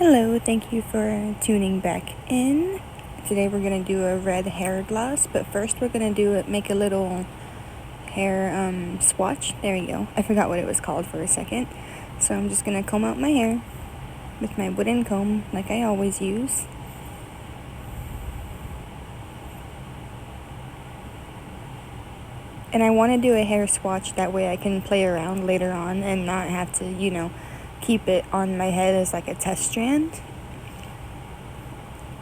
Hello, thank you for tuning back in. Today we're going to do a red hair gloss, but first we're going to make a little hair swatch. There you go. I forgot what it was called for a second. So I'm just going to comb out my hair with my wooden comb like I always use. And I want to do a hair swatch, that way I can play around later on and not have to, keep it on my head as like a test strand.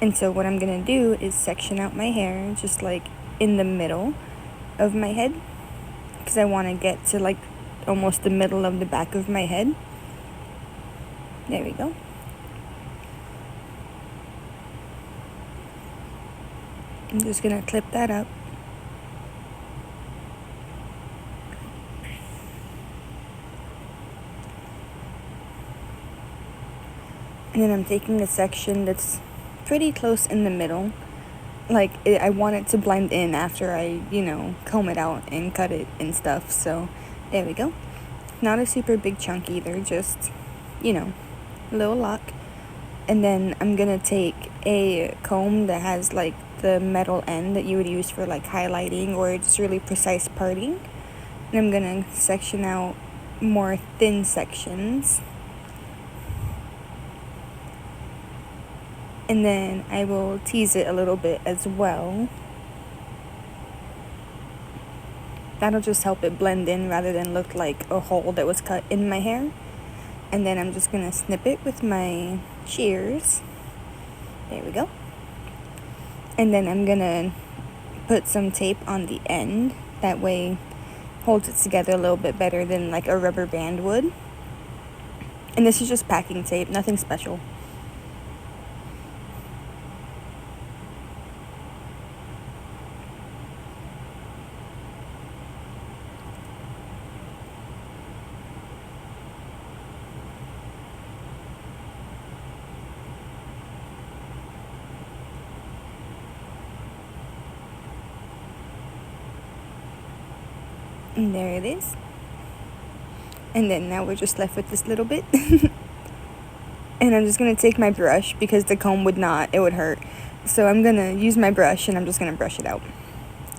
And so what I'm going to do is section out my hair just like in the middle of my head, because I want to get to like almost the middle of the back of my head. There we go. I'm just going to clip that up. And then I'm taking a section that's pretty close in the middle. I want it to blend in after I, comb it out and cut it and stuff. So there we go. Not a super big chunk either, just, a little lock. And then I'm going to take a comb that has like the metal end that you would use for like highlighting or just really precise parting. And I'm going to section out more thin sections. And then I will tease it a little bit as well. That'll just help it blend in rather than look like a hole that was cut in my hair. And then I'm just going to snip it with my shears. There we go. And then I'm going to put some tape on the end. That way holds it together a little bit better than like a rubber band would. And this is just packing tape, nothing special. And there it is. And then now we're just left with this little bit. And I'm just going to take my brush because the comb would hurt. So I'm going to use my brush and I'm just going to brush it out.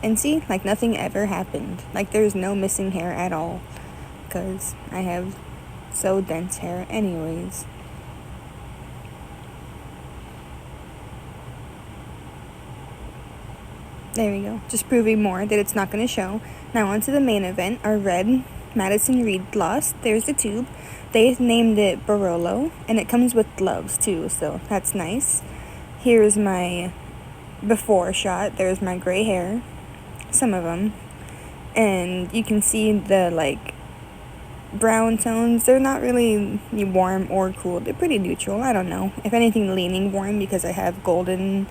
And see, like nothing ever happened. Like there's no missing hair at all. Because I have so dense hair anyways. There we go. Just proving more that it's not going to show. Now on to the main event, our red Madison Reed gloss. There's the tube. They named it Barolo, and it comes with gloves too, so that's nice. Here's my before shot. There's my gray hair, some of them. And you can see the like brown tones. They're not really warm or cool. They're pretty neutral. I don't know. If anything, leaning warm because I have golden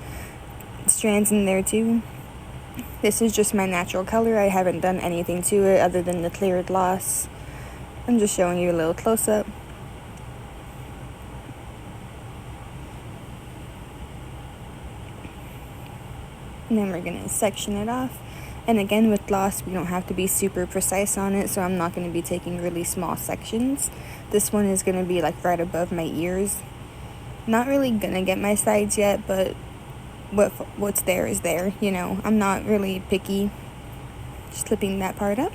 strands in there too. This is just my natural color. I haven't done anything to it other than the clear gloss. I'm just showing you a little close-up. And then we're going to section it off. And again, with gloss, we don't have to be super precise on it, so I'm not going to be taking really small sections. This one is going to be like right above my ears. Not really going to get my sides yet, but what's there is there, I'm not really picky. Just clipping that part up.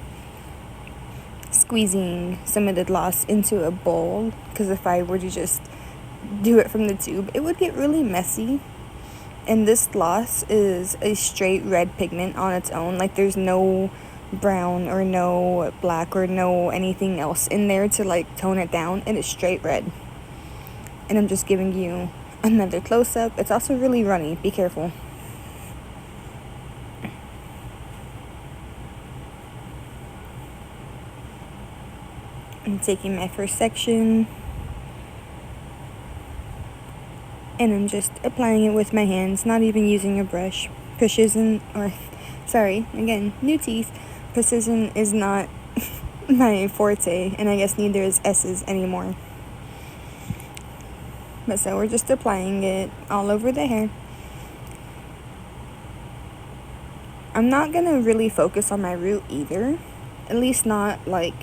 Squeezing some of the gloss into a bowl, because if I were to just do it from the tube, it would get really messy. And this gloss is a straight red pigment on its own. Like there's no brown or no black or no anything else in there to like tone it down. It is straight red. And I'm just giving you another close-up. It's also really runny. Be careful. I'm taking my first section and I'm just applying it with my hands, not even using a brush. New teeth. Precision is not my forte, and I guess neither is S's anymore. But so we're just applying it all over the hair. I'm not going to really focus on my root either. At least not like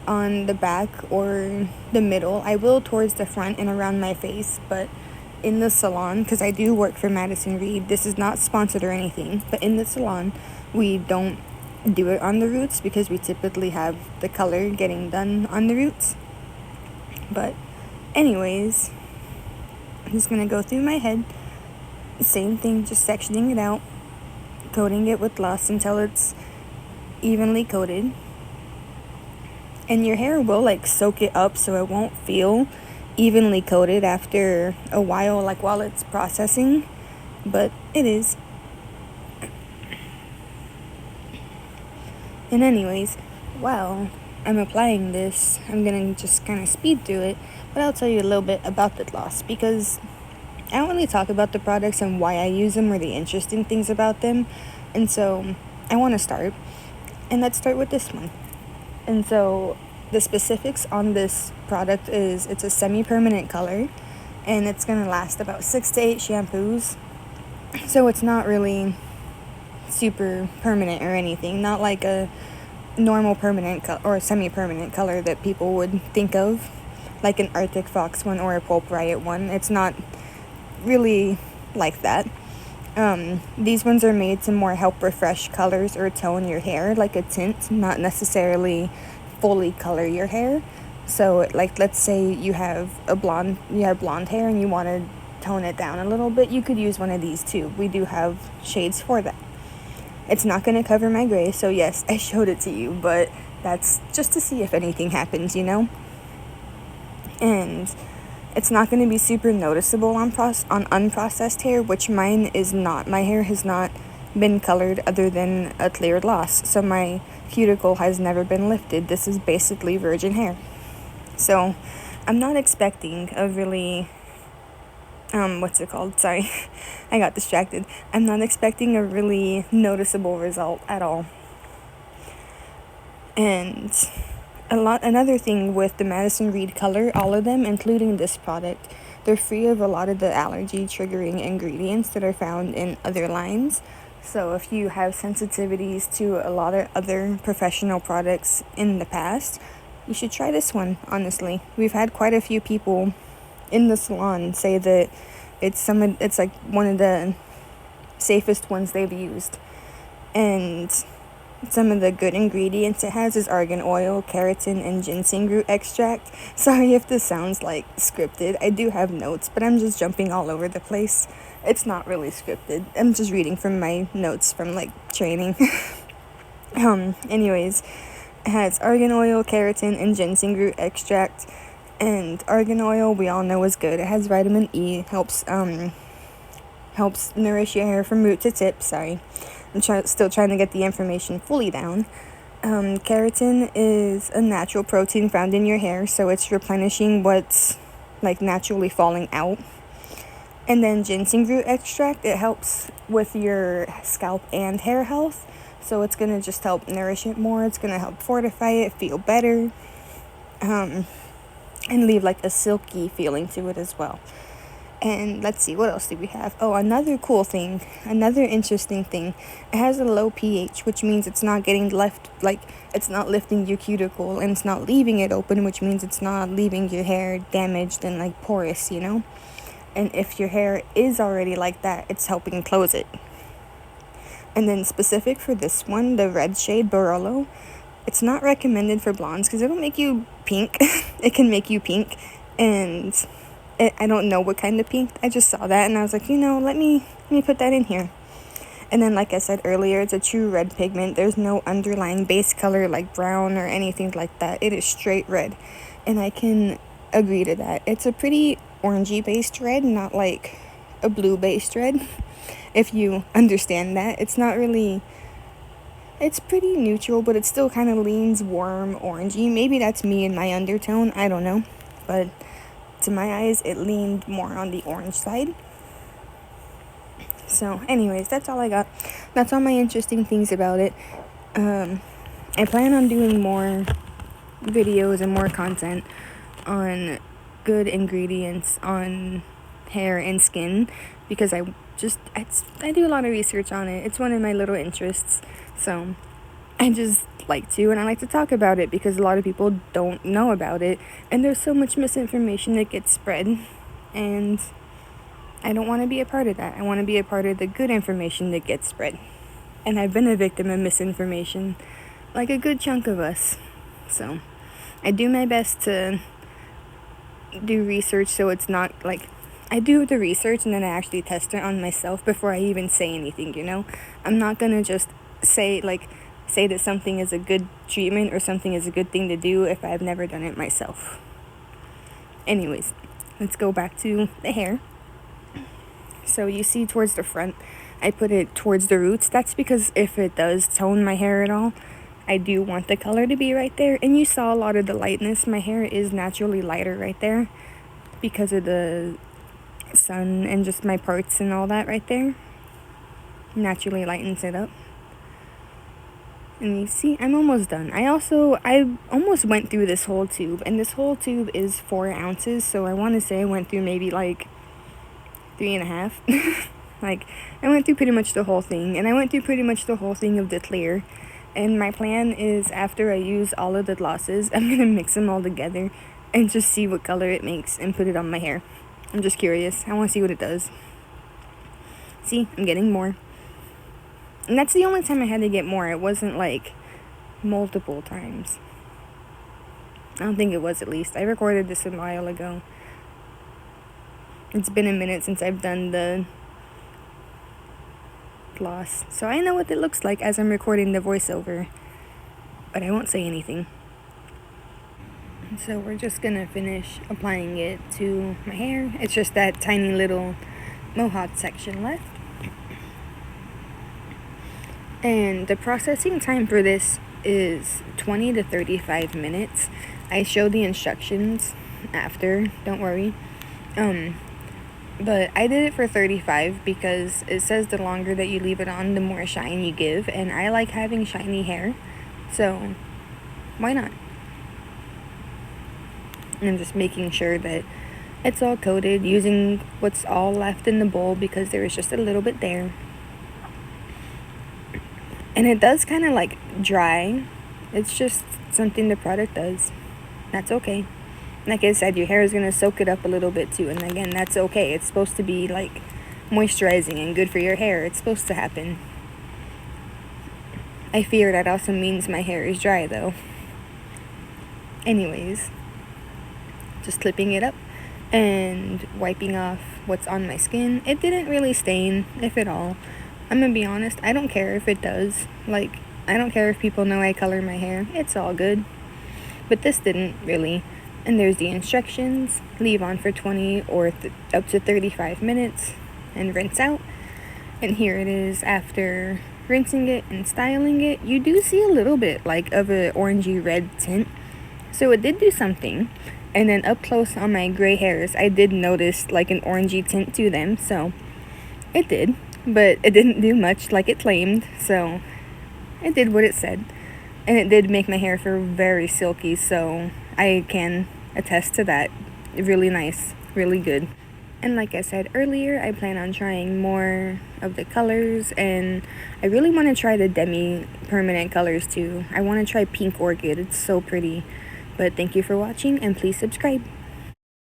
on the back or the middle. I will towards the front and around my face, but in the salon, because I do work for Madison Reed, this is not sponsored or anything, but in the salon, we don't do it on the roots because we typically have the color getting done on the roots. But anyways, I'm just going to go through my head. Same thing, just sectioning it out, coating it with gloss until it's evenly coated. And your hair will like soak it up so it won't feel evenly coated after a while, like while it's processing, but it is. And anyways, while I'm applying this, I'm gonna just kind of speed through it, but I'll tell you a little bit about the gloss because I don't really talk about the products and why I use them or the interesting things about them. And so I want to start. And let's start with this one. And so the specifics on this product is it's a semi-permanent color and it's going to last about 6 to 8 shampoos. So it's not really super permanent or anything. Not like a normal permanent or semi-permanent color that people would think of, like an Arctic Fox one or a Pulp Riot one. It's not really like that. These ones are made to more help refresh colors or tone your hair, like a tint, not necessarily fully color your hair. So like let's say you have blonde hair and you want to tone it down a little bit, you could use one of these too. We do have shades for that. It's not going to cover my gray, so yes, I showed it to you, but that's just to see if anything happens, you know? And it's not going to be super noticeable on unprocessed hair, which mine is not. My hair has not been colored other than a clear gloss, so my cuticle has never been lifted. This is basically virgin hair. So I'm not expecting a really, what's it called? Sorry, I got distracted. I'm not expecting a really noticeable result at all. And another thing with the Madison Reed color, all of them, including this product, they're free of a lot of the allergy triggering ingredients that are found in other lines. So if you have sensitivities to a lot of other professional products in the past, you should try this one, honestly. We've had quite a few people in the salon say that it's like one of the safest ones they've used. And some of the good ingredients it has is argan oil, keratin, and ginseng root extract. Sorry if this sounds like scripted. I do have notes, but I'm just jumping all over the place. It's not really scripted. I'm just reading from my notes from like training. Anyways, it has argan oil, keratin, and ginseng root extract. And argan oil, we all know is good. It has vitamin E, helps nourish your hair from root to tip. Sorry. I'm still trying to get the information fully down. Keratin is a natural protein found in your hair, so it's replenishing what's like naturally falling out. And then ginseng root extract, it helps with your scalp and hair health, so it's gonna just help nourish it more. It's gonna help fortify it, feel better, and leave like a silky feeling to it as well. And let's see, what else do we have? Oh, another interesting thing. It has a low pH, which means it's not getting left, like, it's not lifting your cuticle, and it's not leaving it open, which means it's not leaving your hair damaged and, like, porous, you know? And if your hair is already like that, it's helping close it. And then specific for this one, the red shade Barolo, it's not recommended for blondes because it'll make you pink. It can make you pink, and I don't know what kind of pink. I just saw that and I was like, let me put that in here. And then, like I said earlier, it's a true red pigment. There's no underlying base color like brown or anything like that. It is straight red, and I can agree to that. It's a pretty orangey based red, not like a blue based red, if you understand that. It's not really, it's pretty neutral, but it still kind of leans warm orangey. Maybe that's me and my undertone, I don't know, but to my eyes, it leaned more on the orange side. So, anyways, that's all I got. That's all my interesting things about it. I plan on doing more videos and more content on good ingredients on hair and skin because I do a lot of research on it. It's one of my little interests. So, I just like to, and I like to talk about it because a lot of people don't know about it, and there's so much misinformation that gets spread, and I don't want to be a part of that. I want to be a part of the good information that gets spread. And I've been a victim of misinformation, like a good chunk of us. So I do my best to do research so it's not like I do the research and then I actually test it on myself before I even say anything, you know? I'm not gonna just say that something is a good treatment or something is a good thing to do if I've never done it myself. Anyways, let's go back to the hair. So you see towards the front, I put it towards the roots. That's because if it does tone my hair at all, I do want the color to be right there. And you saw a lot of the lightness. My hair is naturally lighter right there because of the sun and just my parts and all that right there. Naturally lightens it up. And you see, I'm almost done. I almost went through this whole tube. And this whole tube is 4 ounces. So I want to say I went through maybe like 3.5. Like, I went through pretty much the whole thing. And I went through pretty much the whole thing of the clear. And my plan is after I use all of the glosses, I'm going to mix them all together and just see what color it makes and put it on my hair. I'm just curious. I want to see what it does. See, I'm getting more. And that's the only time I had to get more. It wasn't like multiple times. I don't think it was, at least. I recorded this a while ago. It's been a minute since I've done the gloss, so I know what it looks like as I'm recording the voiceover, but I won't say anything. So we're just gonna finish applying it to my hair. It's just that tiny little mohawk section left. And the processing time for this is 20 to 35 minutes. I show the instructions after, don't worry. But I did it for 35 because it says the longer that you leave it on, the more shine you give. And I like having shiny hair, so why not? And I'm just making sure that it's all coated, using what's all left in the bowl because there was just a little bit there. And it does kind of like dry. It's just something the product does. That's okay. Like I said, your hair is going to soak it up a little bit too. And again, that's okay. It's supposed to be like moisturizing and good for your hair. It's supposed to happen. I fear that also means my hair is dry though. Anyways, just clipping it up and wiping off what's on my skin. It didn't really stain, if at all. I'm gonna be honest, I don't care if it does. Like, I don't care if people know I color my hair. It's all good. But this didn't really. And there's the instructions. Leave on for 20 or up to 35 minutes and rinse out. And here it is after rinsing it and styling it. You do see a little bit like of a orangey red tint. So it did do something. And then up close on my gray hairs, I did notice like an orangey tint to them. So it did. But it didn't do much like it claimed. So it did what it said. And it did make my hair feel very silky, so I can attest to that. Really nice, really good. And like I said earlier, I plan on trying more of the colors, and I really want to try the demi-permanent colors too. I want to try Pink Orchid. It's so pretty. But thank you for watching, and please subscribe.